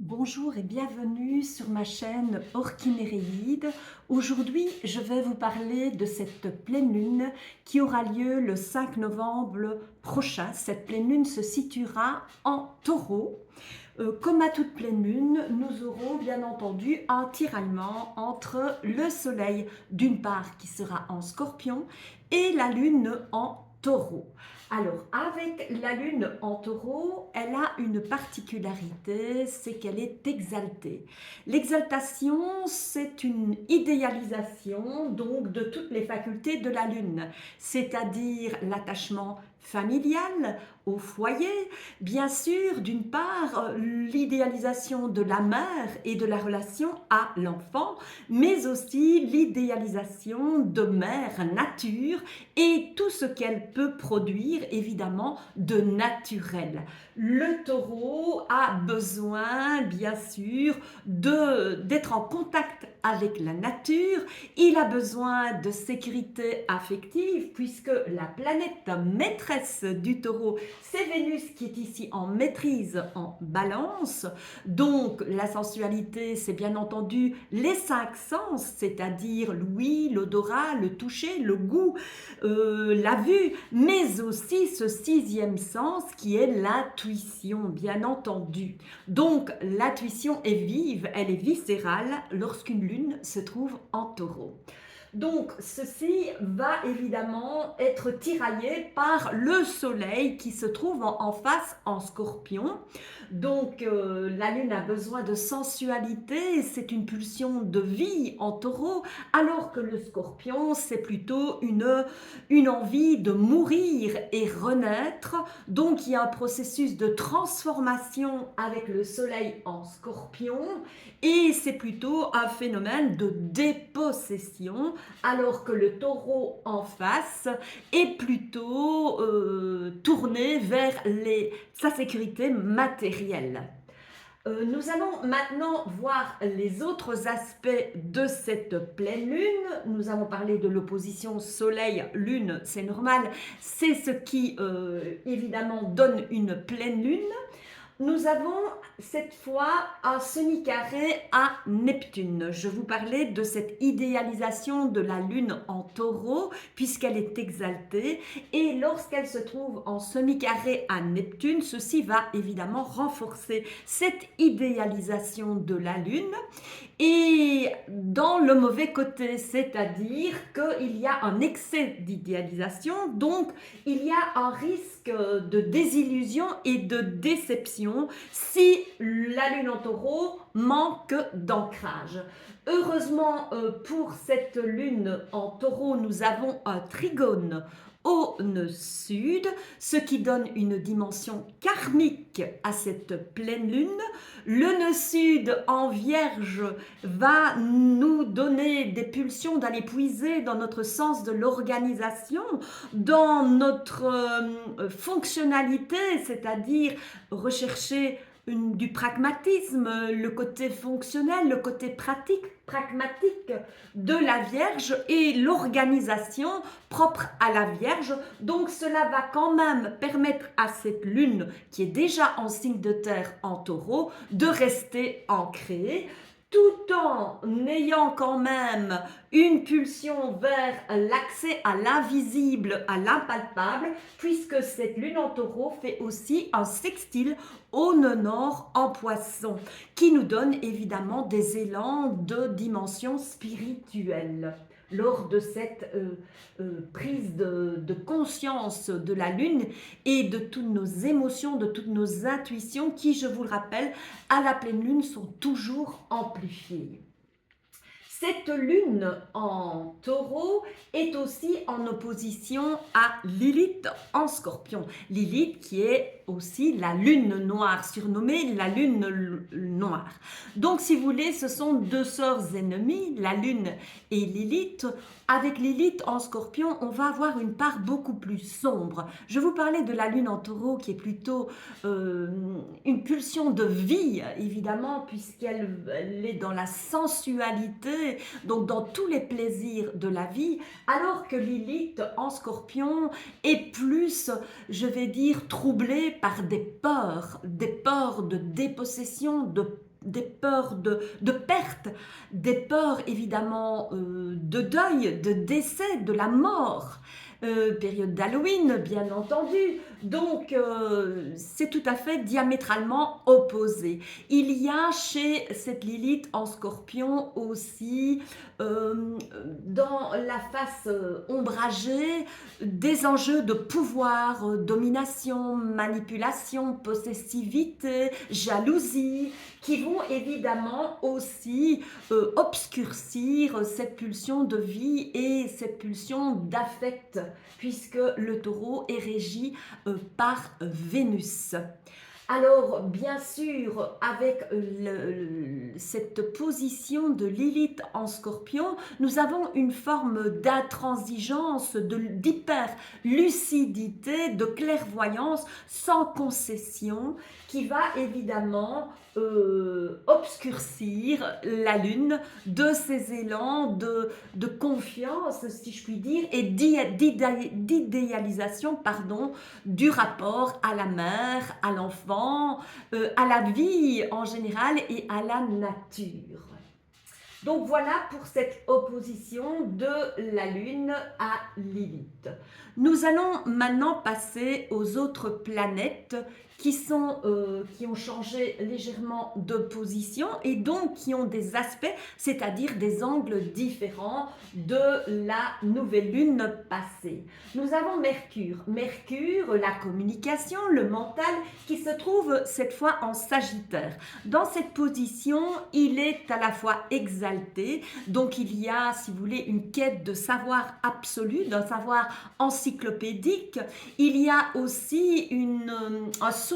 Bonjour et bienvenue sur ma chaîne Orchinéréide. Aujourd'hui, je vais vous parler de cette pleine lune qui aura lieu le 5 novembre prochain. Cette pleine lune se situera en Taureau. Comme à toute pleine lune, nous aurons bien entendu un tiraillement entre le soleil d'une part qui sera en Scorpion et la lune en Taureau. Alors, avec la lune en Taureau, elle a une particularité, c'est qu'elle est exaltée. L'exaltation, c'est une idéalisation donc de toutes les facultés de la lune, c'est-à-dire l'attachement familial au foyer, bien sûr, d'une part, l'idéalisation de la mère et de la relation à l'enfant, mais aussi l'idéalisation de mère nature et tout ce qu'elle peut produire, évidemment, de naturel. Le taureau a besoin, bien sûr, d'être en contact avec la nature. Il a besoin de sécurité affective puisque la planète maîtresse du taureau, c'est Vénus qui est ici en maîtrise, en balance. Donc la sensualité, c'est bien entendu les cinq sens, c'est-à-dire l'ouïe, l'odorat, le toucher, le goût, la vue, mais aussi ce sixième sens qui est l'intuition, bien entendu. Donc l'intuition est vive, elle est viscérale lorsqu'une lune se trouve en taureau. Donc ceci va évidemment être tiraillé par le soleil qui se trouve en face en scorpion. Donc la lune a besoin de sensualité, c'est une pulsion de vie en taureau, alors que le scorpion c'est plutôt une envie de mourir et renaître. Donc il y a un processus de transformation avec le soleil en scorpion et c'est plutôt un phénomène de dépossession, alors que le taureau en face est plutôt tourné vers sa sécurité matérielle. Nous allons maintenant voir les autres aspects de cette pleine lune. Nous avons parlé de l'opposition soleil-lune, c'est normal, c'est ce qui évidemment donne une pleine lune. Nous avons cette fois un semi-carré à Neptune. Je vous parlais de cette idéalisation de la Lune en taureau puisqu'elle est exaltée et lorsqu'elle se trouve en semi-carré à Neptune, ceci va évidemment renforcer cette idéalisation de la Lune et dans le mauvais côté, c'est-à-dire qu'il y a un excès d'idéalisation, donc il y a un risque de désillusion et de déception si la lune en taureau manque d'ancrage. Heureusement pour cette lune en taureau, nous avons un trigone au nœud sud, ce qui donne une dimension karmique à cette pleine lune. Le nœud sud en vierge va nous donner des pulsions d'aller puiser dans notre sens de l'organisation, dans notre fonctionnalité, c'est-à-dire rechercher du pragmatisme, le côté fonctionnel, le côté pragmatique de la Vierge et l'organisation propre à la Vierge. Donc cela va quand même permettre à cette lune qui est déjà en signe de terre en taureau de rester ancrée, tout en ayant quand même une pulsion vers l'accès à l'invisible, à l'impalpable, puisque cette lune en taureau fait aussi un sextile au nœud nord en poisson, qui nous donne évidemment des élans de dimension spirituelle lors de cette prise de conscience de la lune et de toutes nos émotions, de toutes nos intuitions qui, je vous le rappelle, à la pleine lune sont toujours amplifiées. Cette lune en taureau est aussi en opposition à Lilith en scorpion. Lilith qui est aussi la lune noire, surnommée la lune noire. Donc si vous voulez, ce sont deux sœurs ennemies, la lune et Lilith. Avec Lilith en scorpion, on va avoir une part beaucoup plus sombre. Je vous parlais de la lune en taureau qui est plutôt une pulsion de vie, évidemment, puisqu'elle est dans la sensualité santé, donc dans tous les plaisirs de la vie, alors que Lilith en Scorpion est plus, je vais dire, troublée par des peurs de dépossession, des peurs de perte, des peurs évidemment de deuil, de décès, de la mort. Période d'Halloween, bien entendu. Donc, c'est tout à fait diamétralement opposé. Il y a chez cette Lilith en Scorpion aussi, dans la face ombragée, des enjeux de pouvoir, domination, manipulation, possessivité, jalousie, qui vont évidemment aussi obscurcir cette pulsion de vie et cette pulsion d'affect, puisque le taureau est régi par Vénus. Alors, bien sûr, avec cette position de Lilith en Scorpion, nous avons une forme d'intransigeance, d'hyper-lucidité, de clairvoyance sans concession qui va évidemment obscurcir la lune de ses élans de confiance, si je puis dire, et d'idéalisation, du rapport à la mère, à l'enfant, à la vie en général et à la nature. Donc voilà pour cette opposition de la Lune à Lilith. Nous allons maintenant passer aux autres planètes qui ont changé légèrement de position et donc qui ont des aspects, c'est-à-dire des angles différents de la nouvelle lune passée. Nous avons Mercure. Mercure, la communication, le mental, qui se trouve cette fois en Sagittaire. Dans cette position, il est à la fois exalté, donc il y a, si vous voulez, une quête de savoir absolu, d'un savoir encyclopédique. Il y a aussi un souci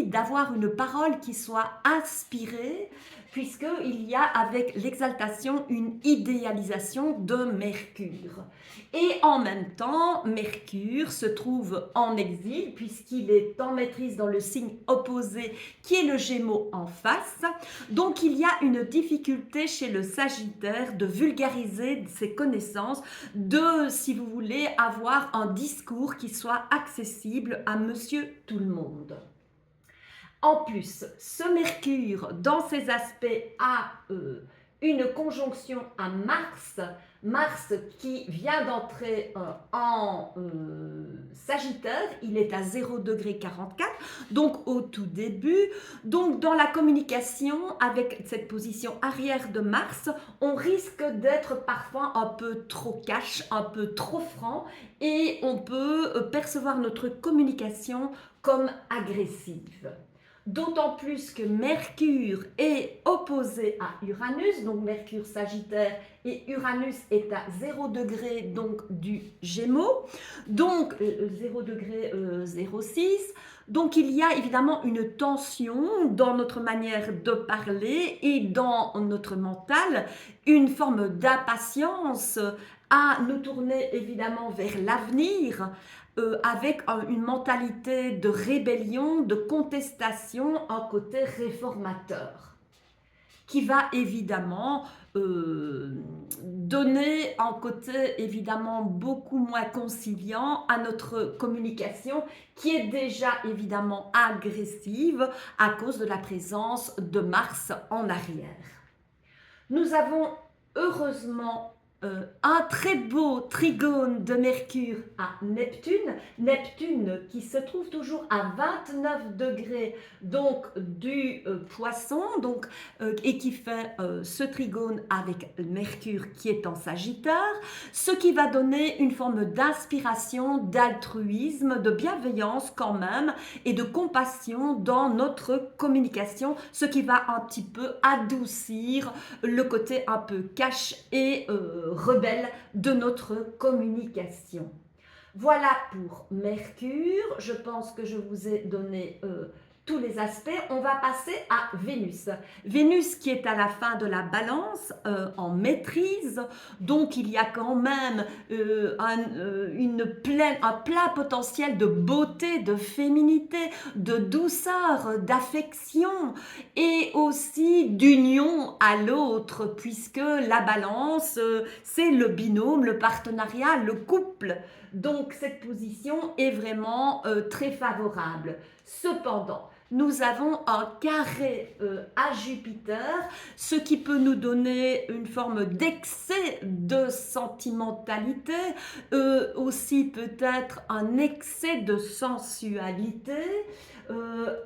d'avoir une parole qui soit inspirée, puisqu'il y a avec l'exaltation une idéalisation de Mercure. Et en même temps, Mercure se trouve en exil, puisqu'il est en maîtrise dans le signe opposé, qui est le Gémeaux en face. Donc il y a une difficulté chez le Sagittaire de vulgariser ses connaissances, de, si vous voulez, avoir un discours qui soit accessible à monsieur tout le monde. En plus, ce Mercure, dans ses aspects, a une conjonction à Mars, Mars qui vient d'entrer en Sagittaire, il est à 0°44, donc au tout début. Donc dans la communication, avec cette position arrière de Mars, on risque d'être parfois un peu trop cash, un peu trop franc, et on peut percevoir notre communication comme agressive. D'autant plus que Mercure est opposé à Uranus, donc Mercure Sagittaire et Uranus est à 0° donc du Gémeaux, donc 0°06. Donc il y a évidemment une tension dans notre manière de parler et dans notre mental, une forme d'impatience à nous tourner évidemment vers l'avenir, avec une mentalité de rébellion, de contestation, un côté réformateur, qui va évidemment donner un côté évidemment beaucoup moins conciliant à notre communication, qui est déjà évidemment agressive à cause de la présence de Mars en arrière. Nous avons heureusement un très beau trigone de Mercure à Neptune, Neptune qui se trouve toujours à 29° donc du Poisson, donc, et qui fait ce trigone avec Mercure qui est en Sagittaire, ce qui va donner une forme d'inspiration, d'altruisme, de bienveillance quand même, et de compassion dans notre communication, ce qui va un petit peu adoucir le côté un peu cash et rebelle de notre communication. Voilà pour Mercure. Je pense que je vous ai donné tous les aspects, on va passer à Vénus. Vénus qui est à la fin de la balance, en maîtrise, donc il y a quand même un plein potentiel de beauté, de féminité, de douceur, d'affection et aussi d'union à l'autre, puisque la balance, c'est le binôme, le partenariat, le couple. Donc cette position est vraiment très favorable. Cependant, nous avons un carré à Jupiter, ce qui peut nous donner une forme d'excès de sentimentalité, aussi peut-être un excès de sensualité.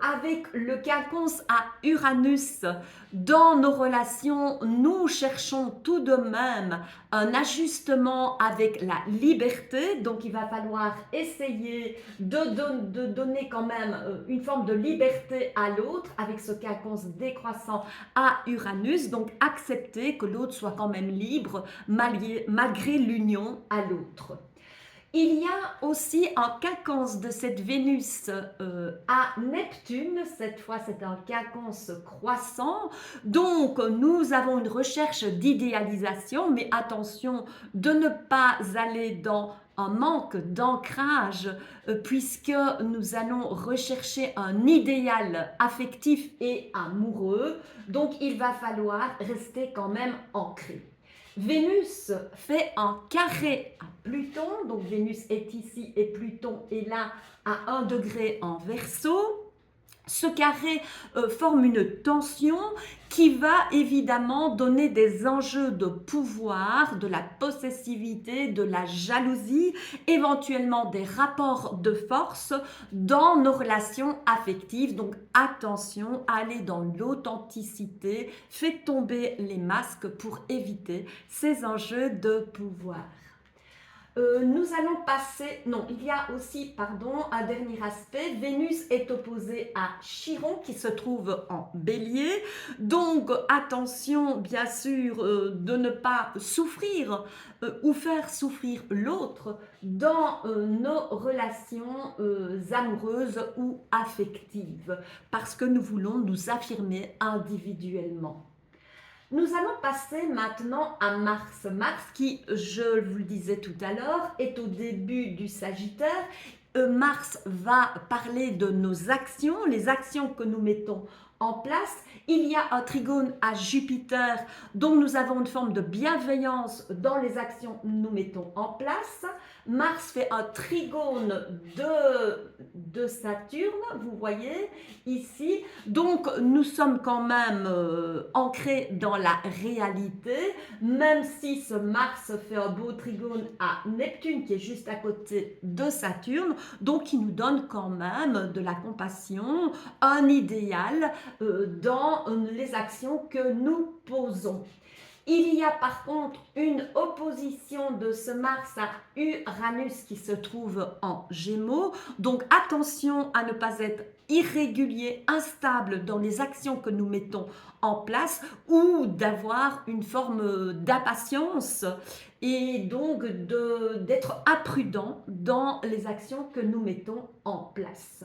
Avec le quinconce à Uranus, dans nos relations, nous cherchons tout de même un ajustement avec la liberté, donc il va falloir essayer de donner quand même une forme de liberté à l'autre avec ce quinconce décroissant à Uranus, donc accepter que l'autre soit quand même libre malgré l'union à l'autre. Il y a aussi un quinconce de cette Vénus à Neptune, cette fois c'est un quinconce croissant, donc nous avons une recherche d'idéalisation, mais attention de ne pas aller dans un manque d'ancrage puisque nous allons rechercher un idéal affectif et amoureux, donc il va falloir rester quand même ancré. Vénus fait un carré à Pluton, donc Vénus est ici et Pluton est là à 1 degré en Verseau. Ce carré forme une tension qui va évidemment donner des enjeux de pouvoir, de la possessivité, de la jalousie, éventuellement des rapports de force dans nos relations affectives. Donc attention, allez dans l'authenticité, faites tomber les masques pour éviter ces enjeux de pouvoir. Nous allons passer, non, il y a aussi, pardon, un dernier aspect. Vénus est opposée à Chiron qui se trouve en Bélier. Donc, attention, bien sûr, de ne pas souffrir ou faire souffrir l'autre dans nos relations amoureuses ou affectives parce que nous voulons nous affirmer individuellement. Nous allons passer maintenant à Mars. Mars qui, je vous le disais tout à l'heure, est au début du Sagittaire. Mars va parler de nos actions, les actions que nous mettons en place. Il y a un trigone à Jupiter, donc nous avons une forme de bienveillance dans les actions que nous mettons en place. Mars fait un trigone de Saturne, vous voyez ici. Donc nous sommes quand même ancrés dans la réalité, même si ce Mars fait un beau trigone à Neptune qui est juste à côté de Saturne, donc il nous donne quand même de la compassion, un idéal dans les actions que nous posons. Il y a par contre une opposition de ce Mars à Uranus qui se trouve en Gémeaux. Donc attention à ne pas être irrégulier, instable dans les actions que nous mettons en place ou d'avoir une forme d'impatience et donc d'être imprudent dans les actions que nous mettons en place.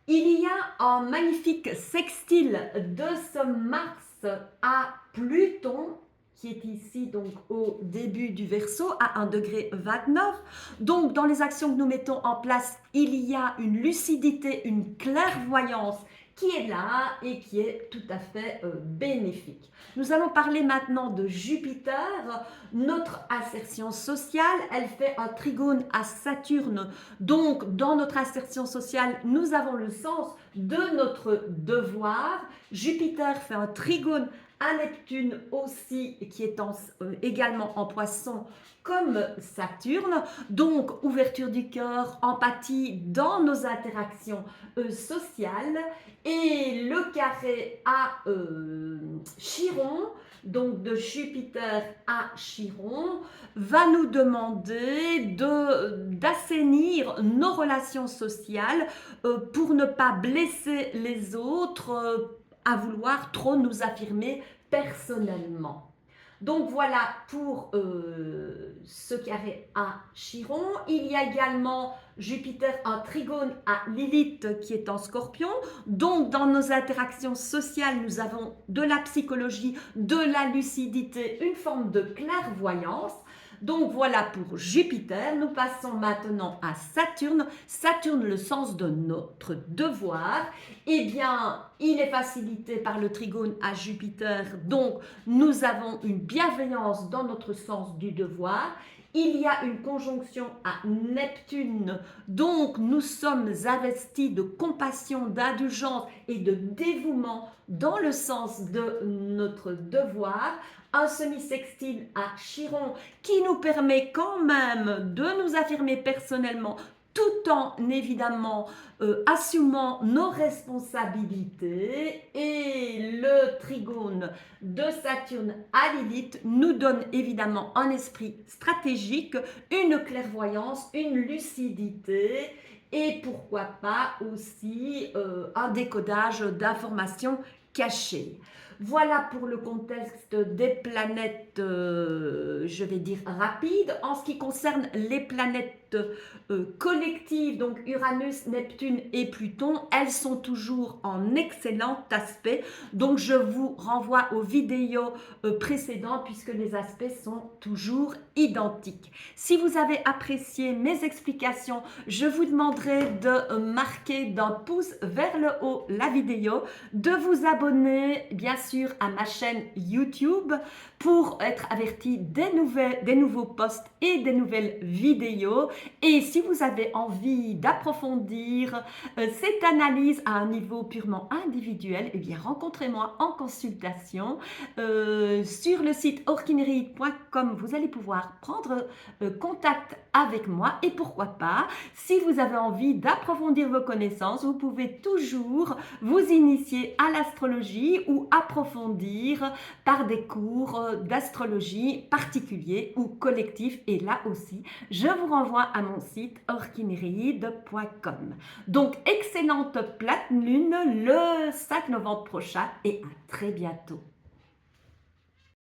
Il y a un magnifique sextile de ce Mars à Pluton qui est ici donc au début du Verseau à 1 degré 29. Donc dans les actions que nous mettons en place, il y a une lucidité, une clairvoyance qui est là et qui est tout à fait bénéfique. Nous allons parler maintenant de Jupiter, notre assertion sociale. Elle fait un trigone à Saturne. Donc, dans notre assertion sociale, nous avons le sens de notre devoir. Jupiter fait un trigone à Neptune aussi, qui est également en Poisson, comme Saturne. Donc, ouverture du cœur, empathie dans nos interactions sociales. Et le carré à Chiron, donc de Jupiter à Chiron, va nous demander d'assainir nos relations sociales pour ne pas blesser les autres à vouloir trop nous affirmer personnellement. Donc voilà pour ce carré à Chiron. Il y a également Jupiter en trigone à Lilith qui est en Scorpion. Donc dans nos interactions sociales, nous avons de la psychologie, de la lucidité, une forme de clairvoyance. Donc voilà pour Jupiter. Nous passons maintenant à Saturne. Saturne, le sens de notre devoir. Eh bien, il est facilité par le trigone à Jupiter. Donc, nous avons une bienveillance dans notre sens du devoir. Il y a une conjonction à Neptune, donc nous sommes investis de compassion, d'indulgence et de dévouement dans le sens de notre devoir. Un semi-sextile à Chiron qui nous permet quand même de nous affirmer personnellement tout en évidemment assumant nos responsabilités, et le trigone de Saturne à Lilith nous donne évidemment un esprit stratégique, une clairvoyance, une lucidité et pourquoi pas aussi un décodage d'informations cachées. Voilà pour le contexte des planètes, je vais dire rapides. En ce qui concerne les planètes collectives, donc Uranus, Neptune et Pluton, elles sont toujours en excellent aspect. Donc je vous renvoie aux vidéos précédentes puisque les aspects sont toujours identiques. Si vous avez apprécié mes explications, je vous demanderai de marquer d'un pouce vers le haut la vidéo, de vous abonner bien sûr à ma chaîne YouTube pour être averti des nouveaux posts et des nouvelles vidéos. Et si vous avez envie d'approfondir cette analyse à un niveau purement individuel, eh bien rencontrez-moi en consultation sur le site orkinereid.com. Vous allez pouvoir prendre contact avec moi et pourquoi pas, si vous avez envie d'approfondir vos connaissances, vous pouvez toujours vous initier à l'astrologie ou approfondir par des cours d'astrologie particuliers ou collectifs. Et là aussi, je vous renvoie à mon site orkinereid.com. Donc, excellente pleine lune le 5 novembre prochain et à très bientôt.